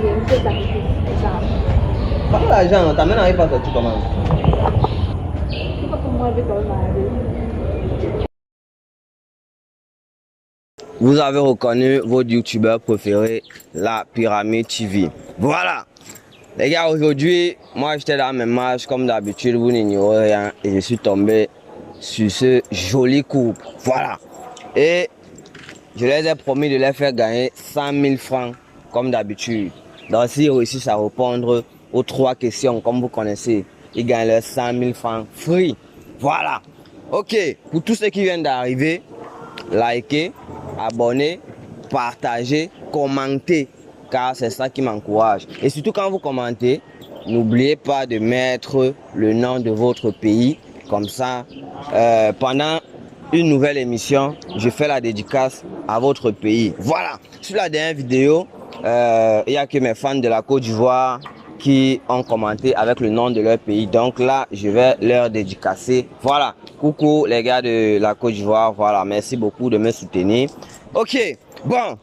j'ai un peu sacrifié ça. Pas l'argent, ta main n'arrive pas à sortir comment? C'est pas pour moi, je vais te marier. Vous avez reconnu votre youtubeur préféré, la Pyramide TV. Voilà. Les gars, aujourd'hui, moi j'étais dans mes marches comme d'habitude, vous n'ignorez rien. Et je suis tombé sur ce joli couple. Voilà. Et je les ai promis de les faire gagner 100 000 francs comme d'habitude. Donc s'ils réussissent à répondre aux 3 questions comme vous connaissez, ils gagnent leurs 100 000 francs free. Voilà. Ok, pour tous ceux qui viennent d'arriver, likez, abonnez, partagez, commentez, car c'est ça qui m'encourage. Et surtout quand vous commentez, n'oubliez pas de mettre le nom de votre pays. Comme ça, pendant une nouvelle émission, je fais la dédicace à votre pays. Voilà. Sur la dernière vidéo, il n'y a que mes fans de la Côte d'Ivoire qui ont commenté avec le nom de leur pays. Donc là, je vais leur dédicacer. Voilà. Coucou les gars de la Côte d'Ivoire. Voilà. Merci beaucoup de me soutenir. Ok. Bon.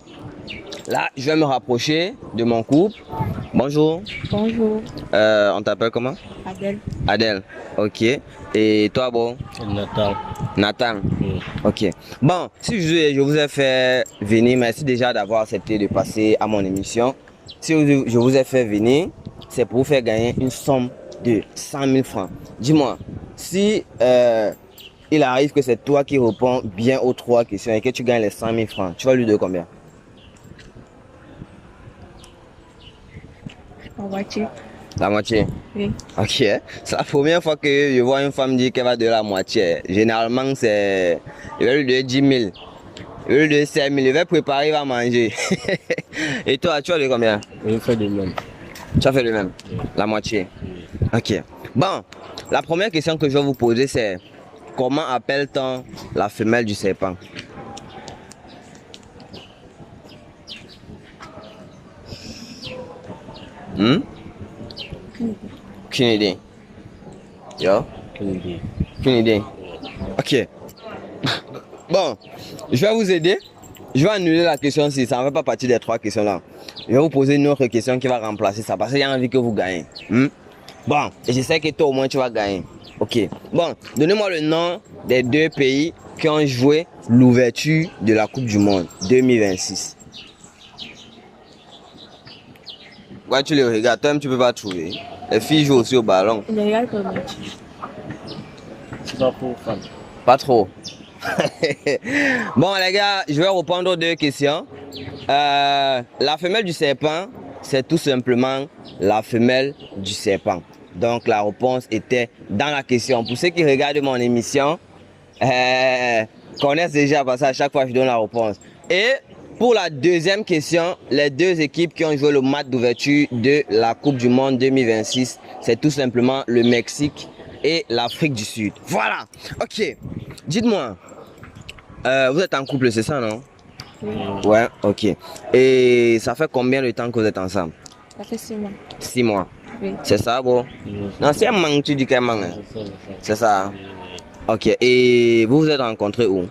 Là, je vais me rapprocher de mon couple. Bonjour. Bonjour. On t'appelle comment? Adèle. Adèle. Ok. Et toi, bon? Nathan. Nathan. Oui. Ok. Bon, si je vous ai fait venir, merci déjà d'avoir accepté de passer à mon émission. Si je vous ai fait venir, c'est pour vous faire gagner une somme de 100 000 francs. Dis-moi, si il arrive que c'est toi qui réponds bien aux 3 questions et que tu gagnes les 100 000 francs, tu vas lui donner combien? En voiture. La moitié? Oui. Ok. C'est la première fois que je vois une femme dire qu'elle va donner la moitié. Généralement, c'est... Je vais lui donner 10 000. Je vais lui donner 5 000. Je vais préparer, il va manger. Et toi, tu as donné combien? Je fais de même. Tu as fait le même? La moitié? Ok. Bon, la première question que je vais vous poser, c'est... Comment appelle-t-on la femelle du serpent? Aucune idée. Yo? Aucune idée. Ok. Bon, je vais vous aider. Je vais annuler la question si ça ne fait pas partie des 3 questions là. Je vais vous poser une autre question qui va remplacer ça parce qu'il y a envie que vous gagnez. Bon, et je sais que toi au moins tu vas gagner. Ok. Bon, donnez-moi le nom des 2 pays qui ont joué l'ouverture de la Coupe du Monde 2026. Ouais, tu le regardes, toi-même tu peux pas trouver. Les filles jouent aussi au ballon. Il regarde pour moi. C'est pas pour femmes. Pas trop. Bon les gars, je vais répondre aux 2 questions. La femelle du serpent, c'est tout simplement la femelle du serpent. Donc la réponse était dans la question. Pour ceux qui regardent mon émission, connaissent déjà parce que à chaque fois je donne la réponse. Et pour la deuxième question, les 2 équipes qui ont joué le match d'ouverture de la Coupe du Monde 2026, c'est tout simplement le Mexique et l'Afrique du Sud. Voilà. Ok. Dites-moi, vous êtes en couple, c'est ça, non? Oui. Ouais, ok. Et ça fait combien de temps que vous êtes ensemble? Ça fait 6 mois. 6 mois. Oui. C'est ça, bon? Non, c'est un manque, tu dis qu'un manque. C'est ça. Ok. Et vous vous êtes rencontrés où?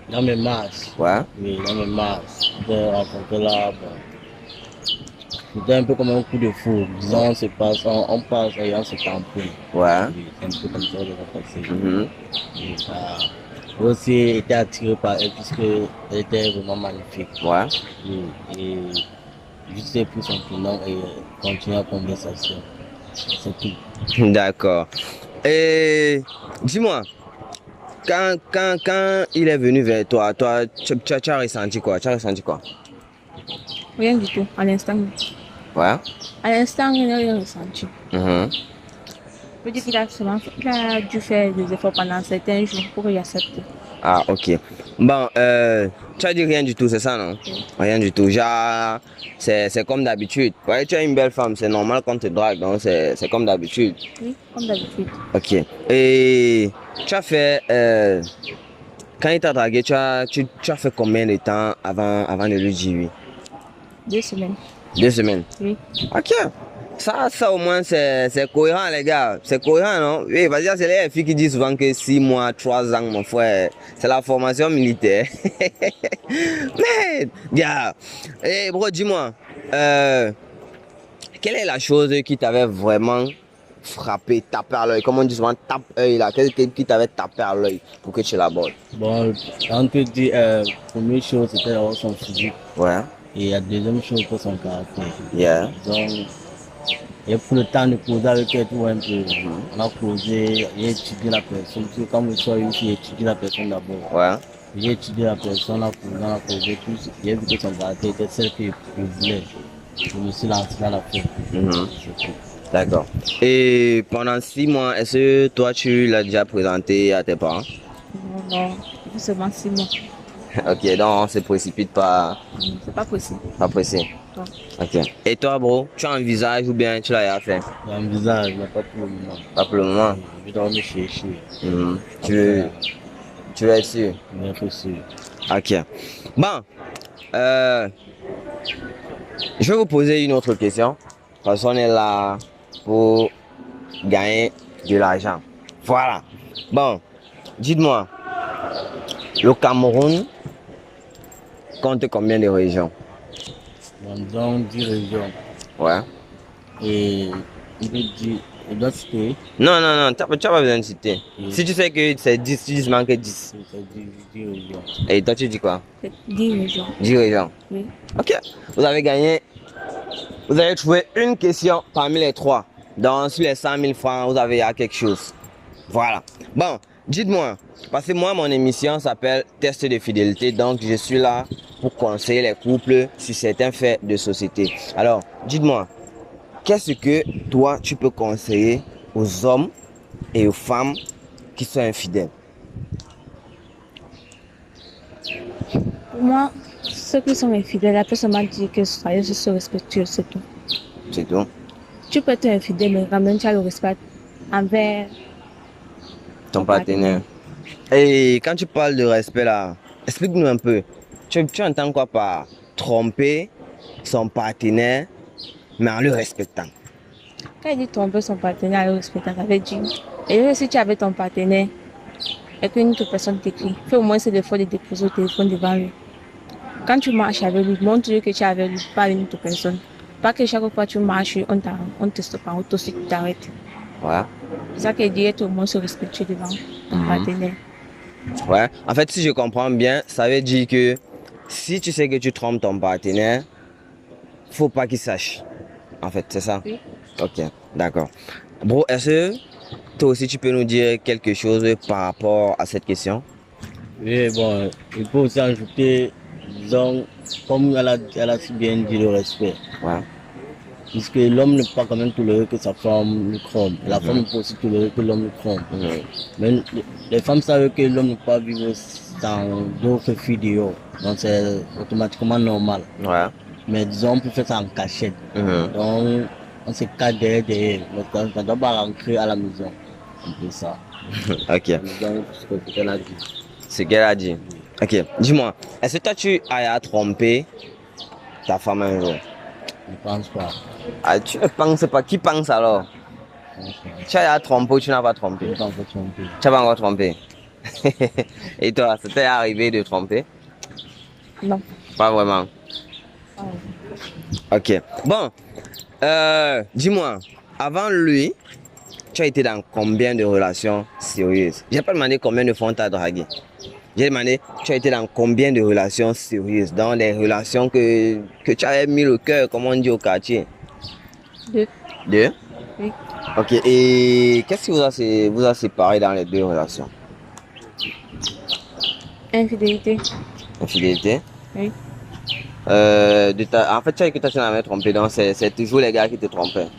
Dans mes marches. Ouais. Oui, dans mes marches. J'étais rencontré là. C'était un peu comme un coup de foudre. Disons, on passe et on se tamponne. Ouais. Oui, c'est un peu comme ça que ça passé. Et j'ai aussi été attiré par elle puisqu'elle était vraiment magnifique. Ouais. Oui, et juste pris son prénom et continuer la conversation. C'est tout. D'accord. Et dis-moi, quand il est venu vers toi, tu as ressenti quoi? Tu as ressenti quoi? Rien du tout. À l'instant. Ouais. À l'instant, il n'a rien ressenti. Mhm. Je veux dire qu'il a dû faire des efforts pendant certains jours pour y accepter. Ah, ok. Bon, tu as dit rien du tout, c'est ça, non? Oui. Rien du tout. Genre, c'est comme d'habitude. Ouais, tu as une belle femme, c'est normal qu'on te drague, donc c'est comme d'habitude. Oui, comme d'habitude. Ok. Et tu as fait, quand il t'a dragué, tu as fait combien de temps avant de lui dire oui? 2 semaines. 2 semaines. Oui. Ok. Ça au moins, c'est cohérent, les gars. C'est cohérent, non? Oui, parce que c'est les filles qui disent souvent que 6 mois, 3 ans, mon frère, c'est la formation militaire. Mais, gars, hey, bro, dis-moi, quelle est la chose qui t'avait vraiment frappé, tapé à l'œil? Comme on dit souvent, tape-œil, là. Qu'est-ce qui t'avait tapé à l'œil pour que tu l'abordes? Bon, on peut dire, première chose, c'était d'avoir son physique. Ouais. Et la deuxième chose, c'était son caractère. Yeah. Donc, il faut le temps de causer avec elle tout un peu. On a causé, j'ai étudié la personne. Parce que quand je suis ici, j'ai étudié la personne d'abord. Ouais. J'ai étudié la personne, on a causé tout. J'ai vu que son caractère était celle que je voulais. Je me suis lancé dans la fête. C'est tout. D'accord. Et pendant 6 mois, est-ce que toi, tu l'as déjà présenté à tes parents? Non, seulement 6 mois. Ok, donc on se précipite pas, C'est pas possible. pas pressé. Non. Ok. Et toi, bro, tu envisages ou bien tu l'as déjà fait? J'ai un visage, mais pas pour le moment. Pas pour le moment. Je dois me chercher. Mhm. Tu veux être sûr? Mais c'est sûr. Ok. Bon, je vais vous poser une autre question. Parce qu'on est là pour gagner de l'argent. Voilà. Bon, dites-moi, le Cameroun compte combien de régions? Dans 10 régions. Ouais. Et on peut dire, on doit citer, Non, non, non, tu n'as pas besoin de citer. Oui. Si tu sais que c'est 10, tu dis seulement que 10. c'est 10 régions. Et toi, tu dis quoi? C'est 10 régions. 10 régions. Oui. Ok. Vous avez gagné. Vous avez trouvé une question parmi les 3. Donc, sur les 100 000 francs, vous avez quelque chose. Voilà. Bon, dites-moi. Parce que moi, mon émission s'appelle Test de fidélité. Donc, je suis là pour conseiller les couples sur certains faits de société. Alors, dites-moi. Qu'est-ce que toi, tu peux conseiller aux hommes et aux femmes qui sont infidèles? Pour moi, ceux qui sont infidèles, la personne m'a dit que soyez juste respectueux, c'est tout. C'est tout. Tu peux être infidèle, mais quand même tu as le respect envers Ton partenaire. Et quand tu parles de respect là, explique-nous un peu. Tu entends quoi par tromper son partenaire, mais en le respectant? Quand il dit tromper son partenaire, le respectant, ça veut dire. Et si tu es avec ton partenaire et qu'une autre personne t'écrit, fais au moins c'est l'effort de déposer au téléphone devant lui. Quand tu marches avec lui, montre-lui que tu es avec lui, pas une autre personne. Pas que chaque fois que tu marches, on te stoppe, on t'arrête. Ouais. C'est ça qu'il dit, être au moins se respectueux devant ton partenaire. Ouais. En fait, si je comprends bien, ça veut dire que si tu sais que tu trompes ton partenaire, faut pas qu'il sache. En fait, c'est ça? Oui. Ok, d'accord. Bro, est-ce que toi aussi tu peux nous dire quelque chose par rapport à cette question? Oui, bon, il faut aussi ajouter, disons, comme elle a si bien dit, le respect. Ouais. Puisque l'homme ne peut pas quand même tolérer que sa femme le trompe. La femme ne peut aussi tolérer que l'homme le trompe. Mais les femmes savent que l'homme ne peut pas vivre sans d'autres filles dehors. Donc c'est automatiquement normal. Ouais. Mais disons, on peut faire ça en cachette. Donc on se cache derrière. Mais quand on doit pas rentrer à la maison. Un peu ça. Ok. Donc, ce qu'elle a dit. Ce qu'elle a dit. Ok. Dis-moi, est-ce que toi tu as trompé ta femme un jour? Je ne pense pas. Ah, tu ne penses pas. Qui pense alors? Tu as trompé ou tu n'as pas Je trompé? ne pense pas tromper. Tu n'as pas encore trompé. Et toi, c'était arrivé de tromper? Non. Pas vraiment. Ah, Ok. Bon, dis-moi, avant lui, tu as été dans combien de relations sérieuses? J'ai pas demandé combien de fois on t'a dragué. J'ai demandé, tu as été dans combien de relations sérieuses? Dans les relations que tu avais mis le cœur, comme on dit au quartier? 2. 2? Oui. Ok, et qu'est-ce qui vous a séparé dans les 2 relations? Infidélité. Infidélité? Oui. En fait, tu sais que tu n'avais trompé, donc c'est toujours les gars qui te trompaient.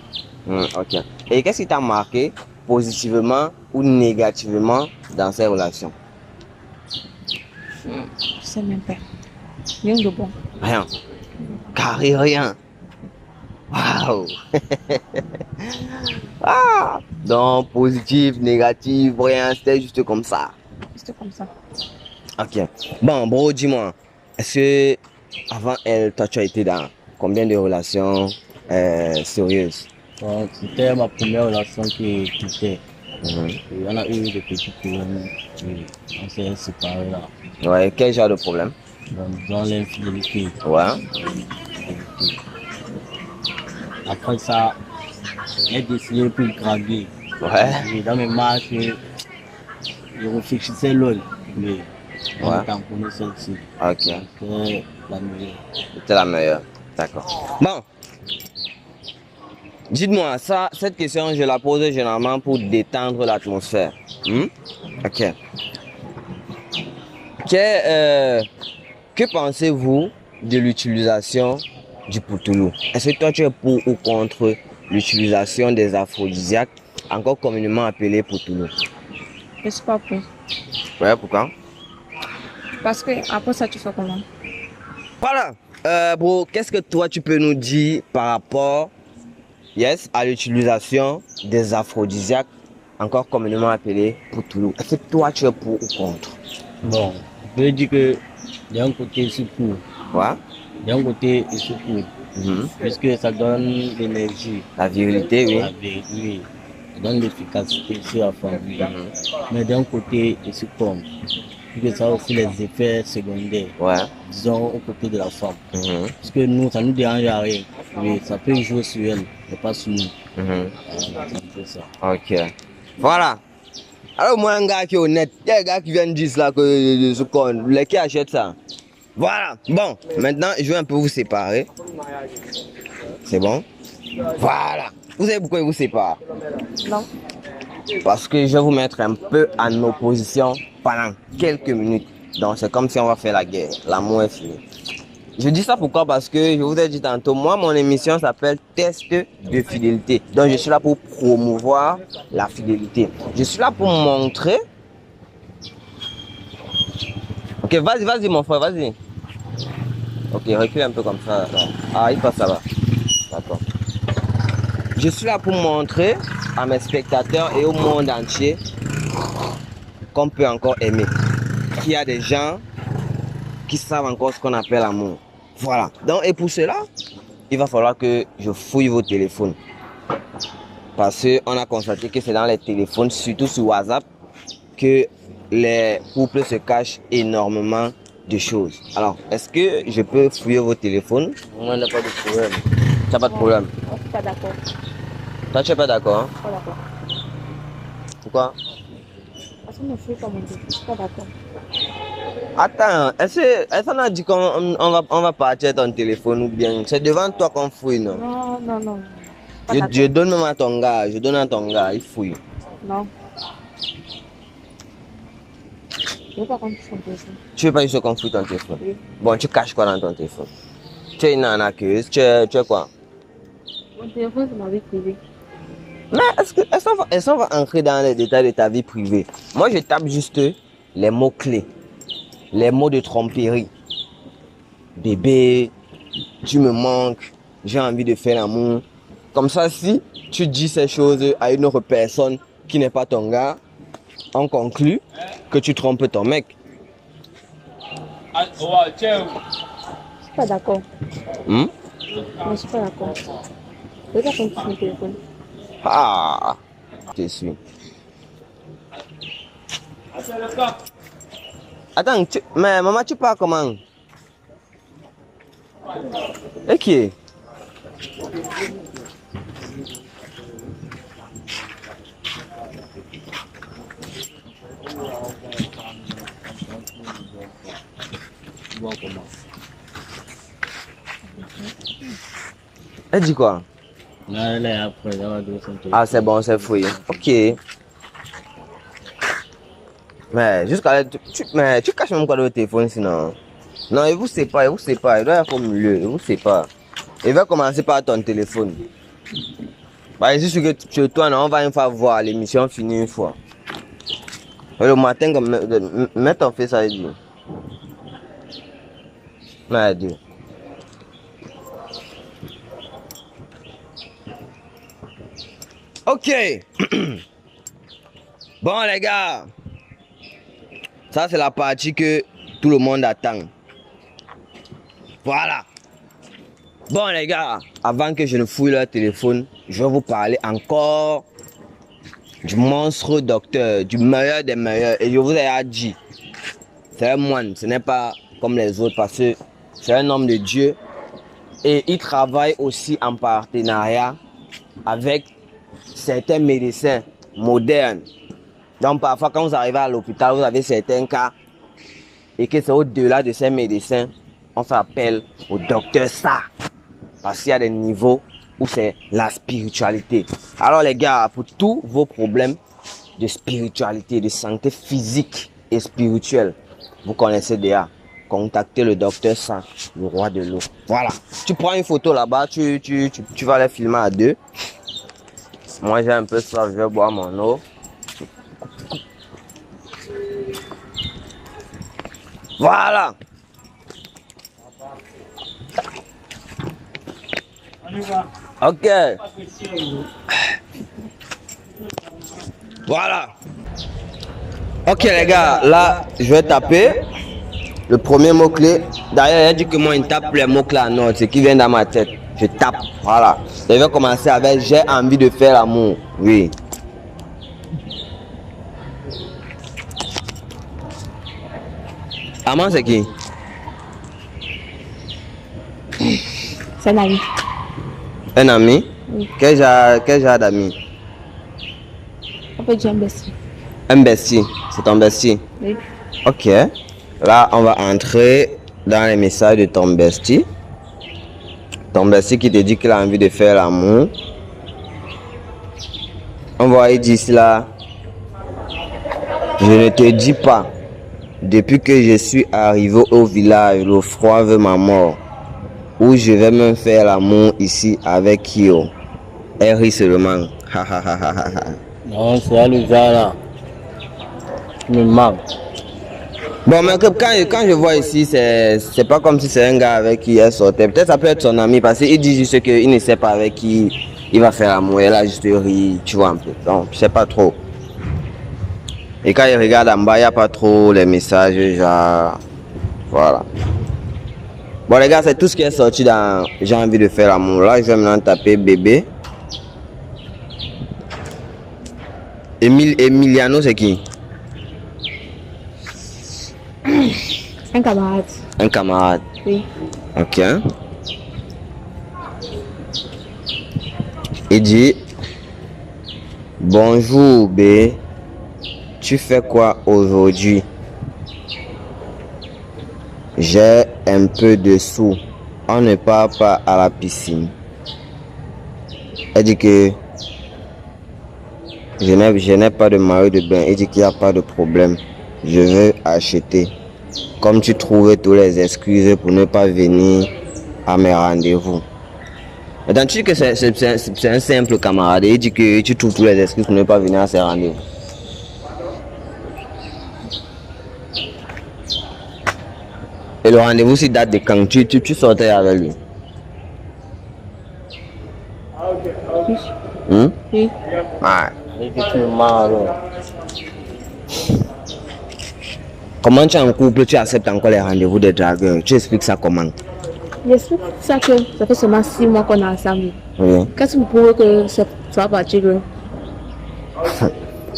Ok. Et qu'est-ce qui t'a marqué positivement ou négativement dans ces relations? Je sais même pas. Rien de bon. Rien. Carré rien. Waouh. Ah. Donc, positif, négatif, rien, c'était juste comme ça. C'est comme ça. Ok. Bon, bro, dis-moi, est-ce que avant elle, toi, tu as été dans combien de relations sérieuses? Bon, c'était ma première relation qui quittait. Mhm. Et on a eu des petits problèmes. Et on s'est séparés là. Ouais, quel genre de problème? Dans l'infidélité. Ouais. Après ça, j'ai décidé de graver. Ouais. Et dans mes marches, je réfléchissais l'œil. Mais on Ouais. était en connaissance aussi. Ok. C'était la meilleure. C'était la meilleure. D'accord. Bon. Dites-moi, ça, cette question, je la pose généralement pour détendre l'atmosphère. Ok. Que pensez-vous de l'utilisation du poutoulou? Est-ce que toi, tu es pour ou contre l'utilisation des aphrodisiaques, encore communément appelés poutoulou? Je suis pas pour. Ouais, pourquoi? Parce que après ça, tu fais comment? Voilà. Bro, qu'est-ce que toi, tu peux nous dire par rapport à l'utilisation des aphrodisiaques, encore communément appelés poutoulou? Est-ce que toi, tu es pour ou contre? Bon, je peux dire que d'un côté, c'est pour. Ouais. D'un côté, c'est pour. Puisque ça donne l'énergie. La virilité, oui. La vérité, oui. Ça donne l'efficacité sur la femme. Mais d'un côté, c'est comme. Puisque ça a aussi les effets secondaires. Ouais. Disons au côté de la femme. Parce que nous, ça nous dérange à rien. Mais ça peut jouer sur elle, mais pas sur nous. C'est un peu ça. Ok. Voilà. Alors moi, un gars qui est honnête, il y a un gars qui vient de dire là que ce con, qui achète ça. Voilà. Bon, maintenant, je vais un peu vous séparer. C'est bon? Voilà. Vous savez pourquoi il vous sépare? Non. Parce que je vais vous mettre un peu en opposition pendant quelques minutes. Donc c'est comme si on va faire la guerre. L'amour est fini. Je dis ça pourquoi? Parce que je vous ai dit tantôt, moi mon émission s'appelle Test de fidélité. Donc je suis là pour promouvoir la fidélité. Je suis là pour montrer. Ok, vas-y mon frère, vas-y. Ok, recule un peu comme ça. Ah, il passe ça va. D'accord. Je suis là pour montrer à mes spectateurs et au monde entier qu'on peut encore aimer. Qu'il y a des gens qui savent encore ce qu'on appelle l'amour. Voilà. Donc, et pour cela, il va falloir que je fouille vos téléphones. Parce qu'on a constaté que c'est dans les téléphones, surtout sur WhatsApp, que les couples se cachent énormément de choses. Alors, est-ce que je peux fouiller vos téléphones? On n'a pas de problème. Tu n'as pas de problème. Je suis pas d'accord. Toi, tu n'es pas d'accord, hein? Je suis pas d'accord. Pourquoi? Parce qu'on ne fait pas mon Dieu. Je suis pas d'accord. Attends, est-ce qu'on a dit qu'on va partir ton téléphone ou bien c'est devant toi qu'on fouille, non? Non, non, non. Pas Je d'accord. donne même à ton gars, il fouille. Non. Je veux pas qu'on touche son téléphone. Tu veux pas juste qu'on fouille ton téléphone? Oui. Bon, tu caches quoi dans ton téléphone? Tu es une arnaqueuse, tu es quoi? Mon téléphone, c'est ma vie privée. Mais est-ce qu'on va entrer dans les détails de ta vie privée? Moi, je tape juste les mots-clés, les mots de tromperie. Bébé, tu me manques, j'ai envie de faire l'amour. Comme ça, si tu dis ces choses à une autre personne qui n'est pas ton gars, on conclut que tu trompes ton mec. Je suis pas d'accord. Hmm? Mais je suis pas d'accord. Je veux pas qu'on touche mon téléphone. Ah, je suis. Attends, mais maman, tu pars comment? Ok. Bon, comment? Elle dit quoi? Là, elle est après, elle va donner son téléphone. Ah, c'est bon, c'est fouillé. Ok. Mais jusqu'à là, mais tu caches même quoi dans le téléphone sinon? Non, il vous sépare, il doit y avoir mieux, il vous sépare. Il va commencer par ton téléphone. Bah, je suis sûr que chez toi, on va une fois voir l'émission finie une fois. Et le matin, mets ton fils à dire. Mais Dieu. Ok. Bon les gars. Ça c'est la partie que tout le monde attend. Voilà. Bon les gars, avant que je ne fouille leur téléphone, je vais vous parler encore du monstre docteur, du meilleur des meilleurs. Et je vous ai dit, c'est un moine, ce n'est pas comme les autres parce que c'est un homme de Dieu. Et il travaille aussi en partenariat avec certains médecins modernes. Donc parfois quand vous arrivez à l'hôpital, vous avez certains cas et que c'est au-delà de ces médecins, on fait appel au docteur ça. Parce qu'il y a des niveaux où c'est la spiritualité. Alors les gars, pour tous vos problèmes de spiritualité, de santé physique et spirituelle, vous connaissez déjà. Contactez le docteur Sang, le roi de l'eau. Voilà. Tu prends une photo là-bas, tu vas les filmer à deux. Moi j'ai un peu soif, je vais boire mon eau. Voilà. Ok. Voilà. Ok les gars, là je vais taper le premier mot-clé. D'ailleurs, il a dit que moi, il tape les mots-clés en ordre, ce qui vient dans ma tête. Je tape, voilà. Je vais commencer avec j'ai envie de faire l'amour. Oui. Amant, c'est qui? C'est un ami. Un ami? Oui. Quel genre d'amis? On peut dire un bestie. Un bestie. C'est ton bestie? Oui. Ok. Là, on va entrer dans les messages de ton bestie. Ton bestie qui te dit qu'il a envie de faire l'amour. On va y dire cela. Je ne te dis pas. Depuis que je suis arrivé au village, le froid veut ma mort. Où je vais me faire l'amour ici avec Kyo. Elle rit seulement. Non, c'est le gars là. Il me manque. Bon, mais quand je vois ici, c'est pas comme si c'est un gars avec qui elle sortait. Peut-être ça peut être son ami parce qu'il dit juste qu'il ne sait pas avec qui il va faire l'amour. Elle a juste ri, tu vois un peu. Donc, je sais pas trop. Et quand il regarde en bas, il n'y a pas trop les messages, genre. Voilà. Bon, les gars, c'est tout ce qui est sorti dans j'ai envie de faire l'amour. Là, je vais maintenant taper bébé. Emiliano, c'est qui? Un camarade. Un camarade. Oui. Ok. Il dit bonjour B, tu fais quoi aujourd'hui? J'ai un peu de sous. On ne part pas à la piscine. Elle dit que je n'ai pas de maillot de bain. Elle dit qu'il n'y a pas de problème. Je veux acheter. Comme tu trouvais toutes les excuses pour ne pas venir à mes rendez-vous. Maintenant, tu dis que c'est un simple camarade. Il dit que tu trouves toutes les excuses pour ne pas venir à ses rendez-vous. Et le rendez-vous, si date de quand tu sortais avec lui. Oui. Oui. Ouais. Et que tu me manques alors. Comment tu es en couple, tu acceptes encore les rendez-vous des dragueurs? Tu expliques ça comment? J'explique ça que ça fait seulement 6 mois qu'on est ensemble. Oui. Qu'est-ce que vous pouvez que ça va partir de...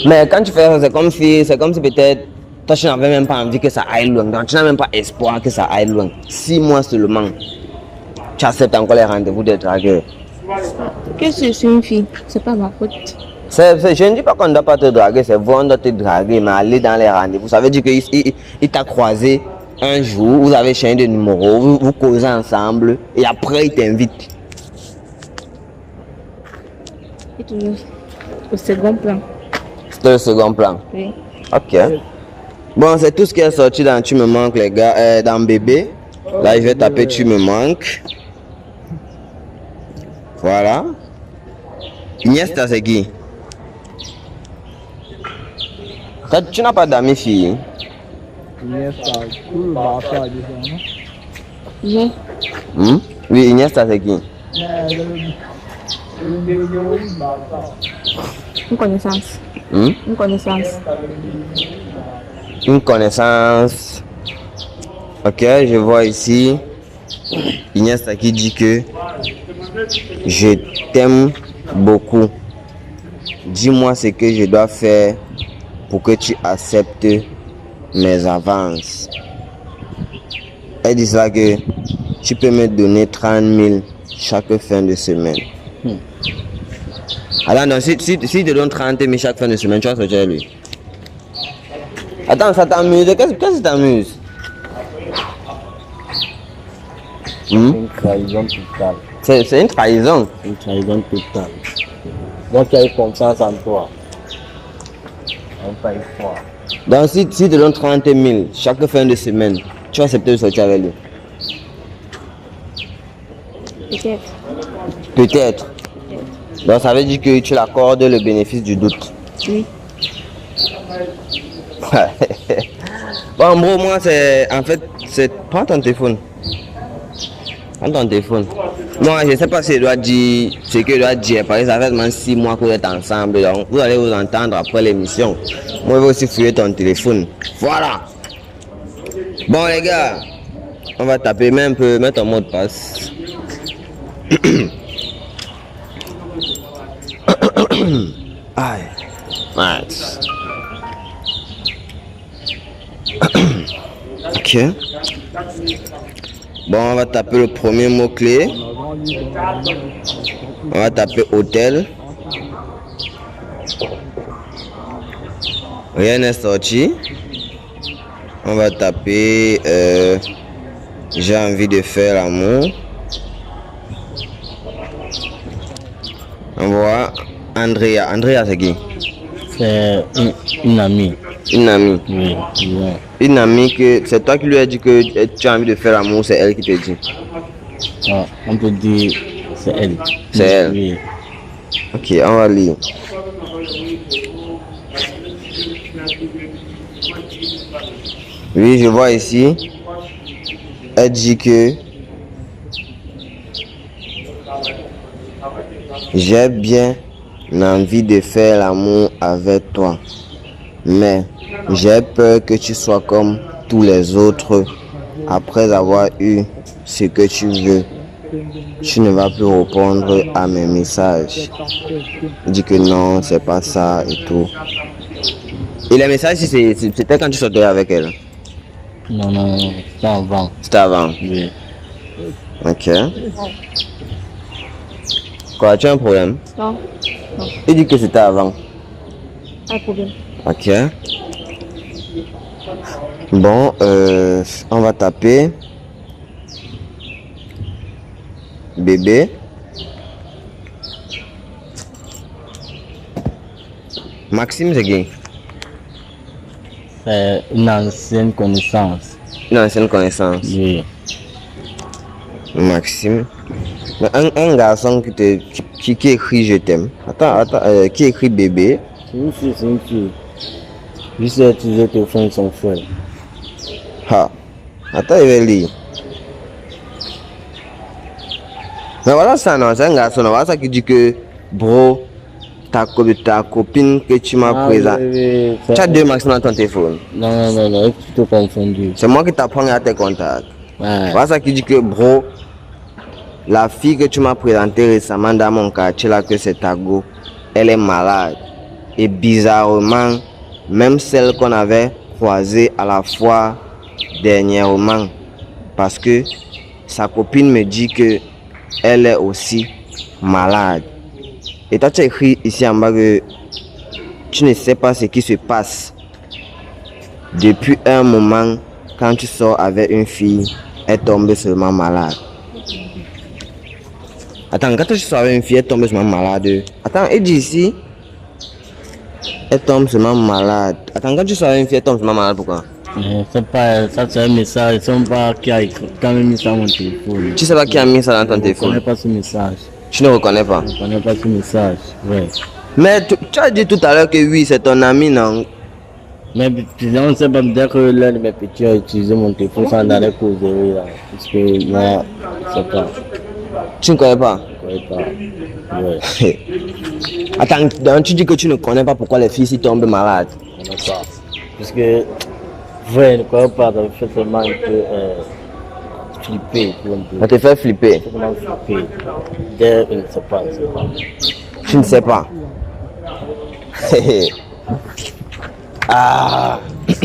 Mais quand tu fais ça, c'est comme si peut-être toi tu n'avais même pas envie que ça aille loin. Donc tu n'as même pas espoir que ça aille loin. 6 mois seulement. Tu acceptes encore les rendez-vous des dragueurs. Que je suis une fille, c'est pas ma faute. Je ne dis pas qu'on ne doit pas te draguer, c'est vous on doit te draguer, mais aller dans les rendez-vous. Ça veut dire qu'il t'a croisé un jour, vous avez changé de numéro, vous causez ensemble et après il t'invite. Et toujours au second plan. C'était le second plan. Oui. Ok. Bon, c'est tout ce qui est sorti dans Tu me manques, les gars. Dans bébé. Là, je vais taper Tu me manques. Voilà. Iniesta, c'est qui? Tu n'as pas d'amis filles? J'ai Oui, Iniesta, c'est qui? une connaissance. Une connaissance. Une connaissance. Ok, je vois ici. Iniesta qui dit que je t'aime beaucoup. Dis-moi ce que je dois faire pour que tu acceptes mes avances. Elle dit ça que tu peux me donner 30 000 chaque fin de semaine. Alors, non, si tu te donnes 30 000 chaque fin de semaine, tu vas sortir avec lui. Attends, ça t'amuse? Qu'est-ce que t'amuse? Une trahison totale. C'est une trahison. Une trahison totale. Moi qui ai confiance en toi. On pas y croire. Donc, si tu te donnes 30 000 chaque fin de semaine, tu vas accepter de sortir avec lui? Peut-être. Peut-être. Donc, ça veut dire que tu l'accordes le bénéfice du doute. Oui. Bon, en gros, moi, c'est. En fait, c'est. Prends ton téléphone. Prends ton téléphone. Moi, je ne sais pas si je dois dire ce que je dois dire. Parce que ça fait maintenant 6 mois que vous êtes ensemble. Donc, vous allez vous entendre après l'émission. Moi, je vais aussi fouiller ton téléphone. Voilà. Bon, les gars, on va taper même un peu, mettre en mot de passe. Aïe. Nice. Ok. Bon, on va taper le premier mot-clé. On va taper hôtel. Rien n'est sorti. On va taper j'ai envie de faire l'amour. On voit Andrea. Andrea, c'est qui? C'est une amie. Une amie. Oui, oui. Une amie que c'est toi qui lui as dit que tu as envie de faire l'amour, c'est elle qui te dit. Ah, on peut dire c'est elle. C'est elle. Oui. Ok, on va lire. Oui, je vois ici. Elle dit que j'ai bien envie de faire l'amour avec toi, mais j'ai peur que tu sois comme tous les autres. Après avoir eu ce que tu veux, tu ne vas plus répondre à mes messages. Il dit que non, c'est pas ça et tout. Et les messages, c'était quand tu sortais avec elle? Non, non, c'est avant. C'était avant. Oui. Ok. Quoi, tu as un problème? Non. Il dit que c'était avant. Pas de problème. Ok. Bon, on va taper bébé. Maxime, c'est qui? C'est une ancienne connaissance. Une ancienne connaissance. Oui. Maxime. Mais un garçon qui écrit je t'aime. Attends, qui écrit bébé. C'est une fille, c'est une fille. Juste utiliser le téléphone de son frère. Ah. Attends, il va lire. Mais voilà ça, non, c'est un garçon. Voilà ça qui dit que, bro, ta copine que tu m'as présentée. Oui, Tu as deux Maxime dans ton téléphone. Non, non, non, c'est plutôt confondu. C'est moi qui t'apprends à tes contacts. Ouais. Voilà ça qui dit que, bro, la fille que tu m'as présentée récemment dans mon quartier là, que c'est Tago, elle est malade. Et bizarrement, même celle qu'on avait croisée à la fois dernièrement, parce que sa copine me dit que elle est aussi malade. Et toi tu as écrit ici en bas que tu ne sais pas ce qui se passe. Depuis un moment, quand tu sors avec une fille, elle tombe seulement malade. Attends, quand tu sors avec une fille, elle tombe seulement malade. Attends, elle dit ici, elle tombe seulement malade. Attends, quand tu sors avec une fille, elle tombe seulement malade, pourquoi? C'est pas, ça c'est un message, c'est pas qui a écrit, quand même mis ça dans mon téléphone. Tu sais pas qui a mis ça dans ton Je ne téléphone? connais pas ce message. Tu ne reconnais pas. Je ne connais pas ce message, ouais. Mais tu as dit tout à l'heure que oui, c'est ton ami, non? Mais on ne sait pas, dès que l'un de mes petits a utilisé mon téléphone sans aller causer là. Parce que moi, je ne sais pas. Tu ne connais pas? Je ne connais pas. Ouais. Attends, donc tu dis que tu ne connais pas pourquoi les filles s'y tombent malades. Je ne connais pas. Parce que, ouais, je ne connais pas, ça me fait seulement un peu. flipper. Tu vois un peu. Ça te fait flipper. Comment flipper? D'ailleurs, je ne sais pas. Tu ne sais pas. Ah. Tu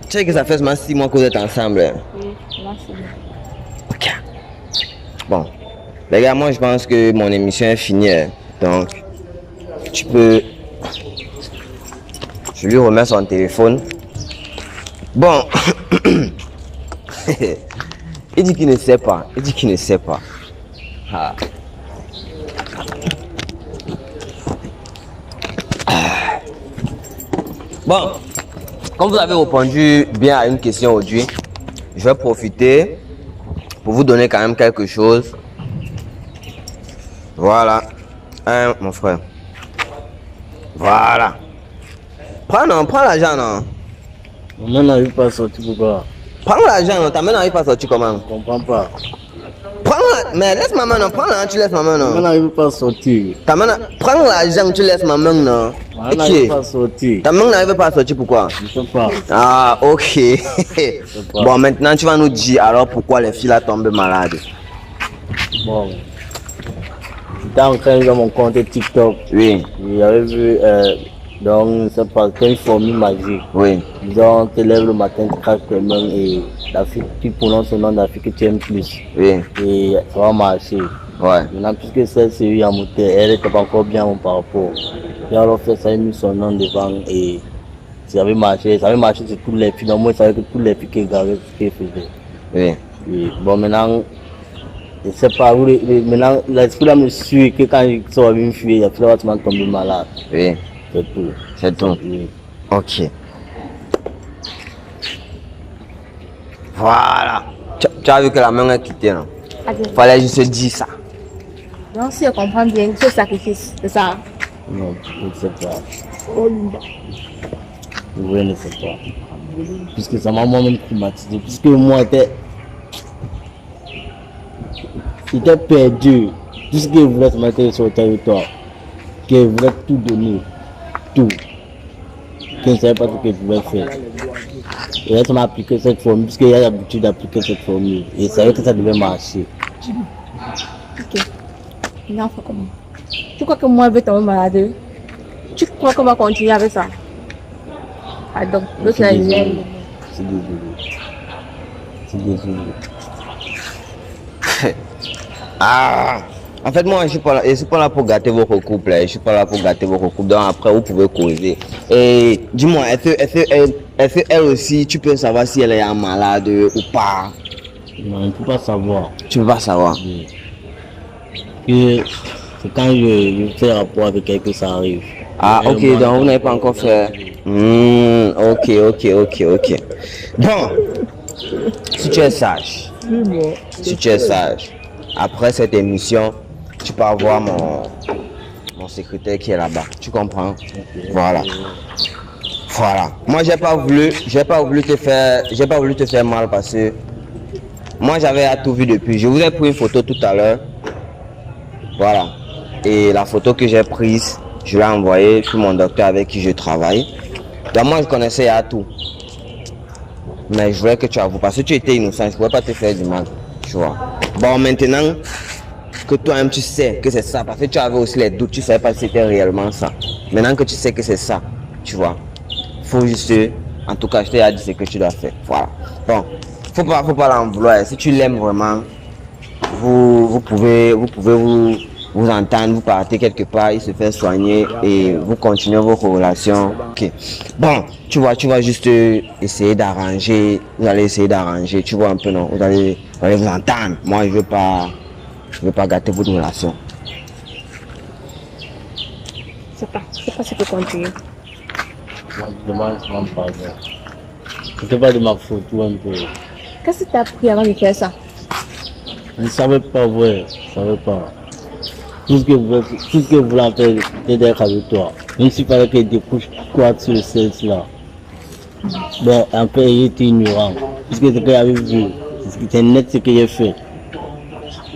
sais que ça fait seulement 6 mois que vous êtes ensemble. Hein? Oui, merci. Ok. Bon. Les gars, moi je pense que mon émission est finie. Hein. Donc, tu peux... Je lui remets son téléphone. Bon. Il dit qu'il ne sait pas. Il dit qu'il ne sait pas. Ah. Bon, comme vous avez répondu bien à une question aujourd'hui, je vais profiter pour vous donner quand même quelque chose. Voilà. Hein, mon frère. Voilà. Prends l'argent, non. Maman n'arrive pas à sortir pourquoi? Prends l'argent, non. Ta main n'arrive pas à sortir comment? Je ne comprends pas. Mais laisse ma main, non. Prends l'argent, tu laisses ma main, Maman non. n'arrive pas à sortir. Prends l'argent, tu laisses ma main, non. Maman n'arrive pas à sortir. Ta main n'arrive pas à sortir, pourquoi? Je ne sais pas. Ah, ok. Bon, maintenant, tu vas nous dire alors pourquoi les filles là tombent malades. Bon. J'étais en train de voir mon compte TikTok. Oui, J'avais vu, donc, c'est pas une formule magique. oui, Disons, tu te lèves le matin, tu craches tes mains et la fille, tu prononces le nom de la fille que tu aimes plus. oui, Et ça va marcher. ouais, Maintenant, puisque celle série a monté, elle n'était pas encore bien par rapport. Et alors, fait ça, il a mis son nom devant et ça avait marché sur toutes les filles. Donc, moi, je savais que toutes les filles qui regardaient ce qu'elles faisaient. oui. Et bon, maintenant, je ne sais pas, maintenant, l'esprit là me suit que quand je sors une fille, la fille va tomber malade. Oui, C'est tout. c'est tout. Oui. Ok. Voilà. Tu as vu que la main est quittée, non? Adieu. Fallait juste dire ça. Donc, si je comprends bien, c'est sacrifice, c'est ça. Non, je ne sais pas. Oh, Linda. Je ne sais pas. Puisque ça m'a moi-même traumatisé. Puisque moi, j'étais perdu. Tout ce que je voulais, c'était sur le territoire. Que je voulais tout donner. Tout. Que je ne savais pas ce que je voulais faire. Et là, ça m'a appliqué cette formule. Puisqu'il y a l'habitude d'appliquer cette formule. Et je savais que ça devait marcher. Ok. Maintenant, on fait comment? Tu crois que moi, je vais tomber malade? Tu crois qu'on va continuer avec ça? Ah, donc, Je l'autre suis là, désolé. il Je suis désolé. Je suis désolé. Ah! En fait, moi, je suis pas là pour gâter votre couple. Je suis pas là pour gâter votre couple. Donc, après, vous pouvez causer. Et dis-moi, est-ce qu'elle aussi, tu peux savoir si elle est malade ou pas? Non, on ne peut pas savoir. Tu peux pas savoir. Que c'est quand je fais rapport avec elle que ça arrive. Ah, ok, donc vous n'avez pas encore fait. Ok. Bon, si tu es sage, après cette émission, tu peux avoir mon secrétaire qui est là-bas. Tu comprends? Voilà. Moi, j'ai pas voulu te faire mal parce que moi, j'avais tout vu depuis. Je vous ai pris une photo tout à l'heure. Voilà. Et la photo que j'ai prise, je l'ai envoyée sur mon docteur avec qui je travaille. Donc moi, je connaissais tout. Mais je voulais que tu avoues, parce que tu étais innocent, je ne pouvais pas te faire du mal. Tu vois. Bon, maintenant que toi-même tu sais que c'est ça, parce que tu avais aussi les doutes, tu ne savais pas si c'était réellement ça. Maintenant que tu sais que c'est ça, tu vois. Faut juste, en tout cas, je t'ai dit ce que tu dois faire. Voilà. Bon, faut pas l'en vouloir. Si tu l'aimes vraiment, vous pouvez vous entendre, vous partez quelque part, il se fait soigner et vous continuez vos relations. Ok. Bon, tu vas juste essayer d'arranger, vous allez essayer d'arranger, tu vois un peu, non? Vous allez vous entendre. Moi, je veux pas gâter votre relation. Je sais pas si tu peux continuer. Moi, je demande pardon. C'était pas de ma faute, tout un peu. Qu'est-ce que tu as appris avant de faire ça? Je ne savais pas, ouais, je ne savais pas. Tout ce que vous voulez en faire, c'est d'être avec toi. Même s'il fallait que je découche quoi sur le sexe là. Ben, un peu, il était ignorant. Puisque ce que j'avais vu, c'est net ce que j'ai fait.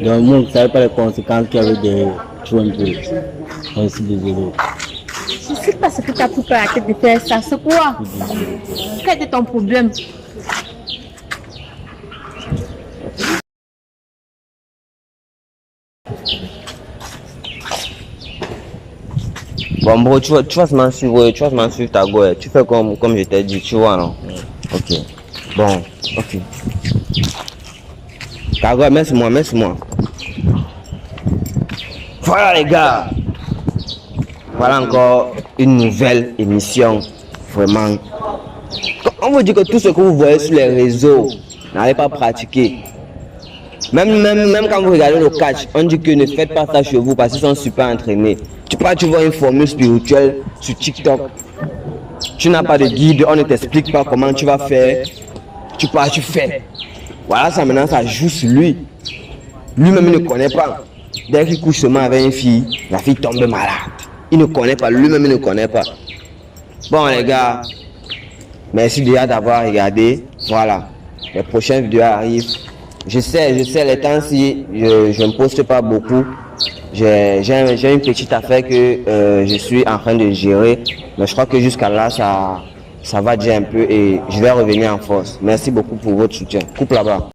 Donc, moi, je ne savais pas les conséquences qu'il y avait derrière. Tout un peu. Je suis désolé. Je ne sais pas ce que tu as pris par la tête de faire ça. C'est quoi? Quel était ton problème? Bon, bro, tu vas seulement suivre, ta go. Tu fais comme je t'ai dit, tu vois, non? Ok. Bon, ok. Ta go, merci-moi. Voilà, les gars. Voilà encore une nouvelle émission. Vraiment. On vous dit que tout ce que vous voyez sur les réseaux, n'allez pas pratiquer. Même quand vous regardez le catch, on dit que ne faites pas ça chez vous parce qu'ils sont super entraînés. Tu vois une formule spirituelle sur TikTok. Tu n'as pas de guide, on ne t'explique pas comment tu vas faire. Tu fais. Voilà, ça maintenant, ça joue sur lui. Lui-même, il ne connaît pas. Dès qu'il couche seulement avec une fille, la fille tombe malade. Il ne connaît pas, lui-même, il ne connaît pas. Bon, les gars, merci déjà d'avoir regardé. Voilà, les prochaines vidéos arrivent. Je sais, les temps-ci, je ne poste pas beaucoup. J'ai une petite affaire que je suis en train de gérer. Mais je crois que jusqu'à là, ça va déjà un peu et je vais revenir en force. Merci beaucoup pour votre soutien. Coupe là-bas.